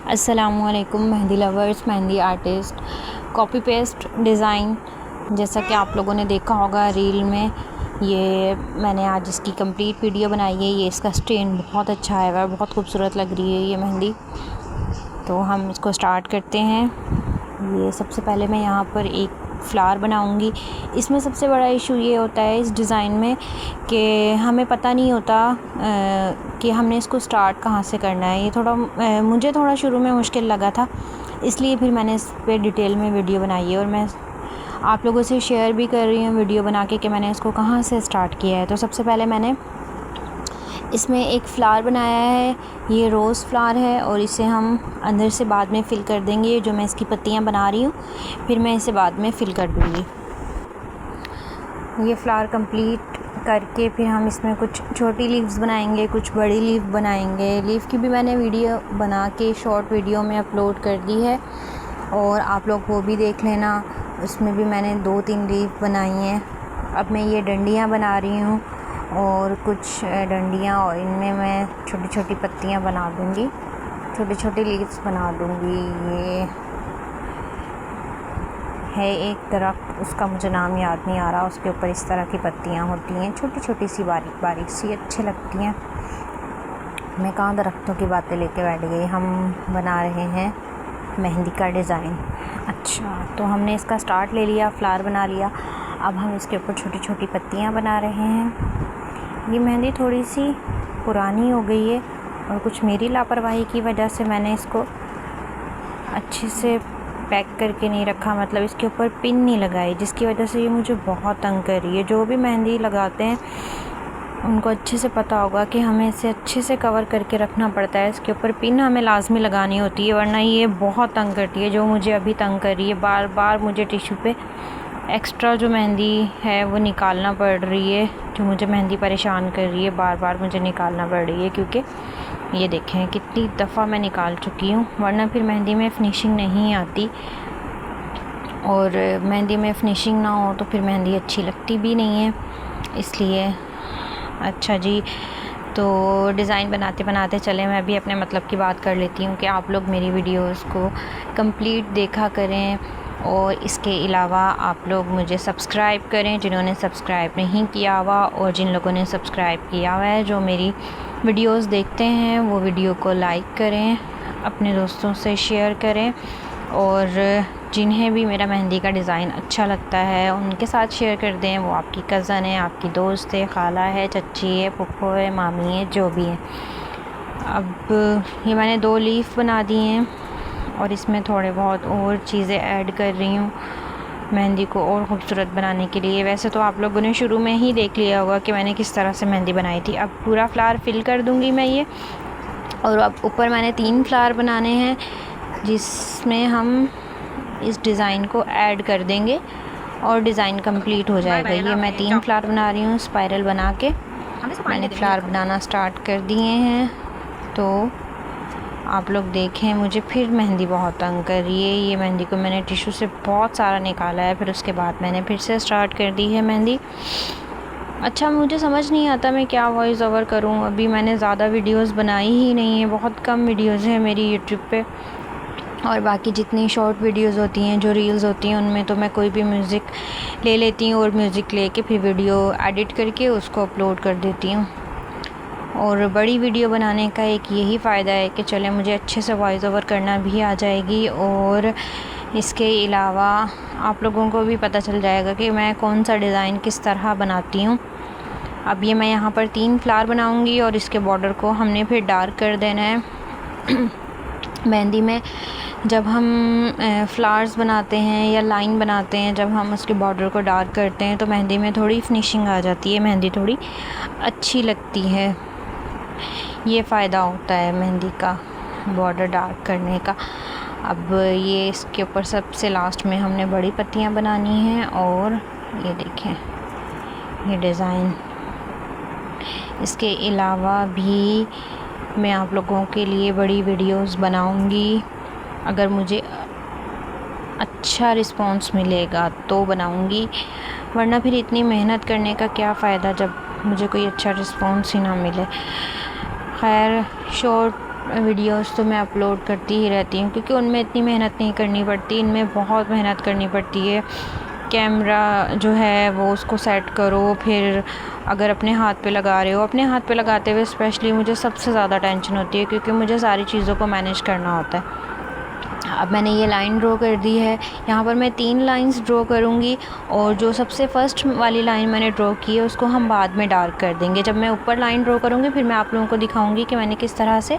अस्सलामुअलैकुम mehndi lovers, mehndi artist, copy paste design. जैसा कि आप लोगों ने देखा होगा रील में, ये मैंने आज इसकी कंप्लीट वीडियो बनाई है। ये इसका स्टेन बहुत अच्छा आया हुआ है, बहुत खूबसूरत लग रही है ये मेहंदी। तो हम इसको स्टार्ट करते हैं। ये सबसे पहले मैं यहाँ पर एक फ़्लावर बनाऊंगी। इसमें सबसे बड़ा इशू ये होता है इस डिज़ाइन में कि हमें पता नहीं होता कि हमने इसको स्टार्ट कहाँ से करना है। ये थोड़ा मुझे थोड़ा शुरू में मुश्किल लगा था, इसलिए फिर मैंने इस पे डिटेल में वीडियो बनाई है और मैं आप लोगों से शेयर भी कर रही हूँ वीडियो बना के कि मैंने इसको कहाँ से स्टार्ट किया है। तो सबसे पहले मैंने इसमें एक फ़्लावर बनाया है। ये रोज़ फ्लावर है और इसे हम अंदर से बाद में फ़िल कर देंगे। जो मैं इसकी पत्तियाँ बना रही हूँ, फिर मैं इसे बाद में फ़िल कर दूँगी। ये फ़्लावर कंप्लीट करके फिर हम इसमें कुछ छोटी लीव्स बनाएंगे, कुछ बड़ी लीव बनाएंगे। लीव की भी मैंने वीडियो बना के शॉर्ट वीडियो में अपलोड कर दी है और आप लोग वो भी देख लेना। उसमें भी मैंने 2-3 लीव बनाई हैं। अब मैं ये डंडियाँ बना रही हूँ और कुछ डंडियाँ, और इनमें मैं छोटी छोटी पत्तियाँ बना दूँगी, छोटी छोटी लीव्स बना दूँगी। ये है एक दरख्त, उसका मुझे नाम याद नहीं आ रहा। उसके ऊपर इस तरह की पत्तियाँ होती हैं, छोटी छोटी सी बारीक बारीक सी, अच्छी लगती हैं। मैं कहाँ दरख्तों की बातें लेके बैठ गई। हम बना रहे हैं मेहंदी का डिज़ाइन। अच्छा, तो हमने इसका स्टार्ट ले लिया, फ्लावर बना लिया। अब हम इसके ऊपर छोटी छोटी पत्तियाँ बना रहे हैं। ये मेहंदी थोड़ी सी पुरानी हो गई है और कुछ मेरी लापरवाही की वजह से मैंने इसको अच्छे से पैक करके नहीं रखा, मतलब इसके ऊपर पिन नहीं लगाई, जिसकी वजह से ये मुझे बहुत तंग कर रही है। जो भी मेहंदी लगाते हैं उनको अच्छे से पता होगा कि हमें इसे अच्छे से कवर करके रखना पड़ता है। इसके ऊपर पिन हमें लाजमी लगानी होती है, वरना ये बहुत तंग करती है, जो मुझे अभी तंग कर रही है। बार बार मुझे टिश्यू पे एक्स्ट्रा जो मेहंदी है वो निकालना पड़ रही है, जो मुझे मेहंदी परेशान कर रही है। बार बार मुझे निकालना पड़ रही है, क्योंकि ये देखें कितनी दफ़ा मैं निकाल चुकी हूँ, वरना फिर मेहंदी में फिनिशिंग नहीं आती। और मेहंदी में फिनिशिंग ना हो तो फिर मेहंदी अच्छी लगती भी नहीं है, इसलिए। अच्छा जी, तो डिज़ाइन बनाते बनाते चले मैं भी अपने मतलब की बात कर लेती हूँ कि आप लोग मेरी वीडियोस को कंप्लीट देखा करें और इसके अलावा आप लोग मुझे सब्सक्राइब करें जिन्होंने सब्सक्राइब नहीं किया हुआ, और जिन लोगों ने सब्सक्राइब किया हुआ है, जो मेरी वीडियोस देखते हैं, वो वीडियो को लाइक करें, अपने दोस्तों से शेयर करें, और जिन्हें भी मेरा मेहंदी का डिज़ाइन अच्छा लगता है उनके साथ शेयर कर दें। वो आपकी कज़न है, आपकी दोस्त है, खाला है, चच्ची है, फुफ्फो है, मामी है, जो भी है। अब ये मैंने 2 लीफ बना दी हैं और इसमें थोड़े बहुत और चीज़ें ऐड कर रही हूँ मेहंदी को और ख़ूबसूरत बनाने के लिए। वैसे तो आप लोगों ने शुरू में ही देख लिया होगा कि मैंने किस तरह से मेहंदी बनाई थी। अब पूरा फ्लावर फिल कर दूँगी मैं ये, और अब ऊपर मैंने 3 फ्लावर बनाने हैं जिसमें हम इस डिज़ाइन को ऐड कर देंगे और डिज़ाइन कंप्लीट हो जाएगा। ये मैं 3 फ्लावर बना रही हूँ स्पाइरल बना के। मैंने फ्लावर बनाना स्टार्ट कर दिए हैं, तो आप लोग देखें। मुझे फिर मेहंदी बहुत तंग कर रही है। ये मेहंदी को मैंने टिश्यू से बहुत सारा निकाला है, फिर उसके बाद मैंने फिर से स्टार्ट कर दी है मेहंदी। अच्छा, मुझे समझ नहीं आता मैं क्या वॉइस ओवर करूं। अभी मैंने ज़्यादा वीडियोस बनाई ही नहीं है, बहुत कम वीडियोस हैं मेरी यूट्यूब पे, और बाकी जितनी शॉर्ट वीडियोस होती हैं, जो रील्स होती हैं, उनमें तो मैं कोई भी म्यूज़िक ले लेती हूँ और म्यूज़िक लेके फिर वीडियो एडिट करके उसको अपलोड कर देती हूँ। और बड़ी वीडियो बनाने का एक यही फ़ायदा है कि चले मुझे अच्छे से वॉइस ओवर करना भी आ जाएगी, और इसके अलावा आप लोगों को भी पता चल जाएगा कि मैं कौन सा डिज़ाइन किस तरह बनाती हूँ। अब ये मैं यहाँ पर 3 फ्लावर बनाऊँगी और इसके बॉर्डर को हमने फिर डार्क कर देना है। मेहंदी में जब हम फ्लावर्स बनाते हैं या लाइन बनाते हैं, जब हम उसके बॉर्डर को डार्क करते हैं तो मेहंदी में थोड़ी फिनिशिंग आ जाती है, मेहंदी थोड़ी अच्छी लगती है। ये फ़ायदा होता है मेहंदी का बॉर्डर डार्क करने का। अब ये इसके ऊपर सबसे लास्ट में हमने बड़ी पत्तियां बनानी हैं, और ये देखें ये डिज़ाइन। इसके अलावा भी मैं आप लोगों के लिए बड़ी वीडियोस बनाऊंगी। अगर मुझे अच्छा रिस्पांस मिलेगा तो बनाऊंगी, वरना फिर इतनी मेहनत करने का क्या फ़ायदा जब मुझे कोई अच्छा रिस्पांस ही ना मिले। खैर, शॉर्ट वीडियोस तो मैं अपलोड करती ही रहती हूँ, क्योंकि उनमें इतनी मेहनत नहीं करनी पड़ती, इनमें बहुत मेहनत करनी पड़ती है। कैमरा जो है वो उसको सेट करो, फिर अगर अपने हाथ पे लगा रहे हो, अपने हाथ पे लगाते हुए स्पेशली मुझे सबसे ज़्यादा टेंशन होती है, क्योंकि मुझे सारी चीज़ों को मैनेज करना होता है। अब मैंने ये लाइन ड्रॉ कर दी है। यहाँ पर मैं 3 लाइंस ड्रॉ करूँगी, और जो सबसे फर्स्ट वाली लाइन मैंने ड्रॉ की है उसको हम बाद में डार्क कर देंगे। जब मैं ऊपर लाइन ड्रॉ करूँगी फिर मैं आप लोगों को दिखाऊँगी कि मैंने किस तरह से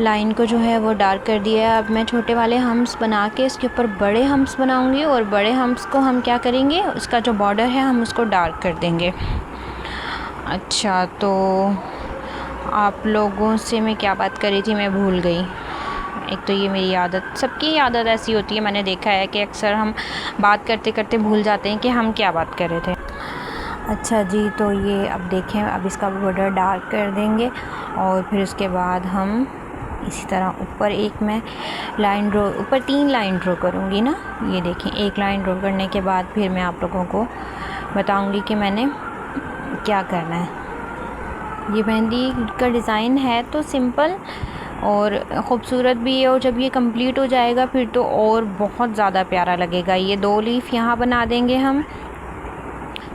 लाइन को जो है वो डार्क कर दिया है। अब मैं छोटे वाले हम्स बना के इसके ऊपर बड़े हम्स बनाऊँगी, और बड़े हम्स को हम क्या करेंगे, उसका जो बॉर्डर है हम उसको डार्क कर देंगे। अच्छा, तो आप लोगों से मैं क्या बात कर रही थी, मैं भूल गई। एक तो ये मेरी आदत, सबकी आदत ऐसी होती है, मैंने देखा है कि अक्सर हम बात करते करते भूल जाते हैं कि हम क्या बात कर रहे थे। अच्छा जी, तो ये अब देखें, अब इसका बॉर्डर डार्क कर देंगे, और फिर उसके बाद हम इसी तरह ऊपर एक मैं लाइन ड्रॉ, ऊपर 3 लाइन ड्रॉ करूँगी ना। ये देखें, एक लाइन ड्रॉ करने के बाद फिर मैं आप लोगों को बताऊँगी कि मैंने क्या करना है। ये मेहंदी का डिज़ाइन है तो सिंपल और ख़ूबसूरत भी है, और जब ये कंप्लीट हो जाएगा फिर तो और बहुत ज़्यादा प्यारा लगेगा। ये 2 लीफ यहाँ बना देंगे हम,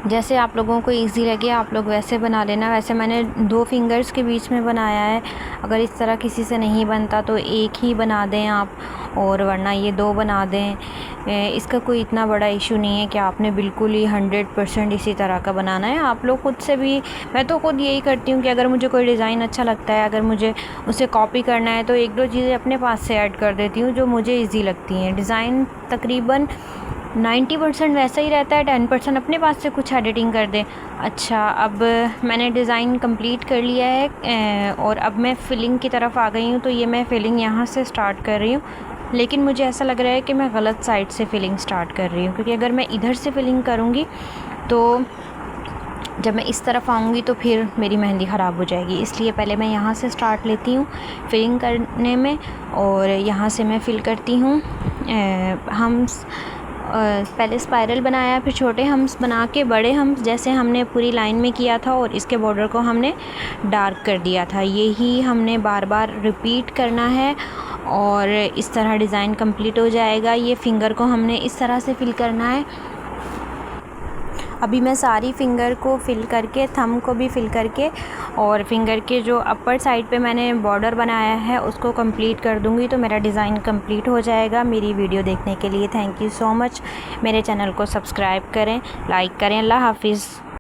जैसे आप लोगों को इजी लगे आप लोग वैसे बना लेना। वैसे मैंने 2 फिंगर्स के बीच में बनाया है, अगर इस तरह किसी से नहीं बनता तो एक ही बना दें आप, और वरना ये 2 बना दें। इसका कोई इतना बड़ा इशू नहीं है कि आपने बिल्कुल ही 100% इसी तरह का बनाना है। आप लोग खुद से भी, मैं तो खुद यही करती हूँ कि अगर मुझे कोई डिज़ाइन अच्छा लगता है, अगर मुझे उसे कॉपी करना है तो 1-2 चीज़ें अपने पास से ऐड कर देती हूँ जो मुझे ईजी लगती हैं। डिज़ाइन तकरीबन 90% वैसा ही रहता है, 10% अपने पास से कुछ एडिटिंग कर दें। अच्छा, अब मैंने डिज़ाइन कंप्लीट कर लिया है, और अब मैं फिलिंग की तरफ आ गई हूँ। तो ये मैं फ़िलिंग यहाँ से स्टार्ट कर रही हूँ, लेकिन मुझे ऐसा लग रहा है कि मैं गलत साइड से फ़िलिंग स्टार्ट कर रही हूँ, क्योंकि अगर मैं इधर से फ़िलिंग करूँगी तो जब मैं इस तरफ आऊँगी तो फिर मेरी मेहंदी ख़राब हो जाएगी। इसलिए पहले मैं यहाँ से स्टार्ट लेती हूँ फिलिंग करने में, और यहाँ से मैं फ़िल करती हूँ। हम पहले स्पाइरल बनाया, फिर छोटे हम्स बना के बड़े हम्स जैसे हमने पूरी लाइन में किया था, और इसके बॉर्डर को हमने डार्क कर दिया था। यही हमने बार बार रिपीट करना है, और इस तरह डिज़ाइन कंप्लीट हो जाएगा। ये फिंगर को हमने इस तरह से फिल करना है। अभी मैं सारी फिंगर को फिल करके, थंब को भी फिल करके, और फिंगर के जो अपर साइड पे मैंने बॉर्डर बनाया है उसको कंप्लीट कर दूंगी, तो मेरा डिज़ाइन कंप्लीट हो जाएगा। मेरी वीडियो देखने के लिए थैंक यू सो मच। मेरे चैनल को सब्सक्राइब करें, लाइक करें। अल्लाह हाफिज़।